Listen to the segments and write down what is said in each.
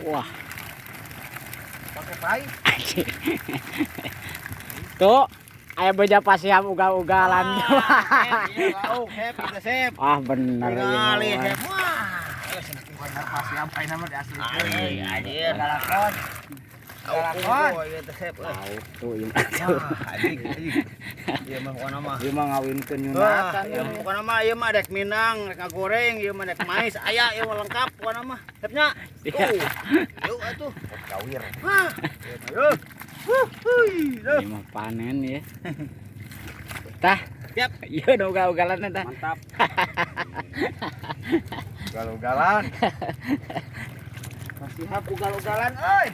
Wah, pakai pai. tuh aya beja pasiam ugal-ugalan. Ah bener Kali ya. sep. Wah, bener pasiam pai nama di asli. Anjir. Galakon. Galakon. Tahu tuh ieu Anjing. Ieu mah pokona mah. ieu mah ngawinkeun nyunatan. Ieu pokona mah ieu mah dek minang, dek ngagoreng, ieu mah dek mais, aya ieu mah lengkap pokona mah. Sepnya. Tuh. Yuk atuh. Kawir. Hah. Ayo. Wuh, Ini mah panen ya. Tah, siap. ieu nu ugal-ugalan tah. Mantap. Ugal-ugalan. Masih hap ugal-ugalan euy.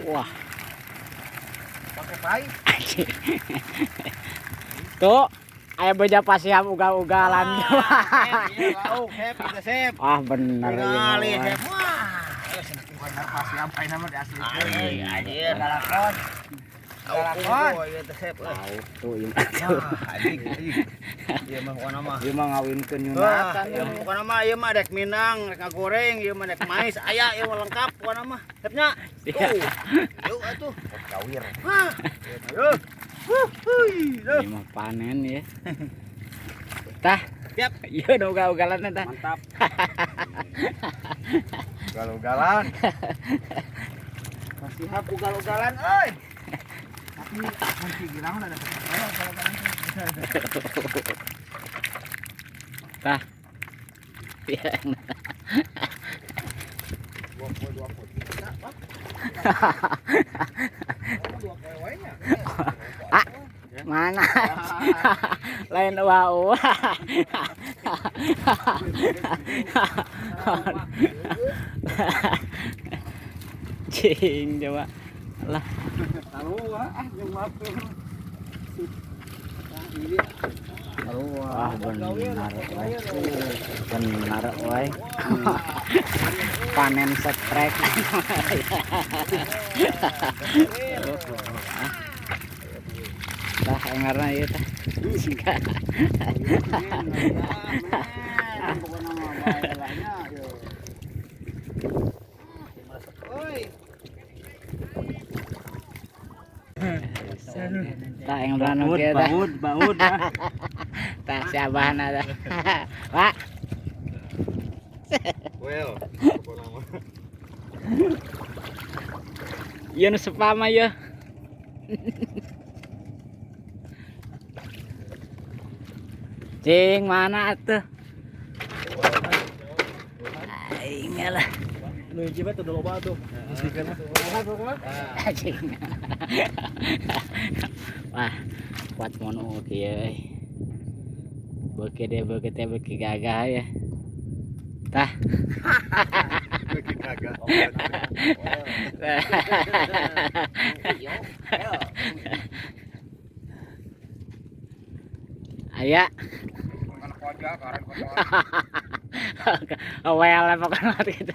Wah, pakai pai. tuh aya beja pasiam ugal-ugalan. Sep. Ah bener Kali ya. sep. Wah, bener pasiam pai nama di asli. Anjir. Galakon. Galakon. Oh, ieu teh sep. Tahu tuh ieu. Adik. Ieu mah pokona mah. Ieu mah ngawinkeun Wah, nyunatan. ieu pokona mah ieu mah dek minang, rek ngagoreng, ieu mah dek mais, aya ieu mah lengkap pokona mah. Hepnya. Tuh. Yuk atuh. Kawir. Hah. Ayo. Ini mah panen ya. Tah, Siap. ieu nu ugal-ugalan tah. Mantap. Ugal-ugalan. Masih hap ugal-ugalan euy. Tapi kunci girang udah dapat. Tah. Ya. Ah, mana? Lain wau. Cing coba. Lah, wah benar wae. Benar wae. Panen setrek. Tah engarna ieu tah. Tah engarna ge tah. Baud. Tah si abahna tah. Pak. Well, Ieu nu sepama ieu. Cing mana atuh? Aing lah. nu hiji mah teu loba tuh. Cing. Wah, kuat mono kieu. Beuki deh beuki teh beuki gagah ya. Tah. Beuki gagah. Aya. Makan pojok, karen kotor. Well pokoknya gitu.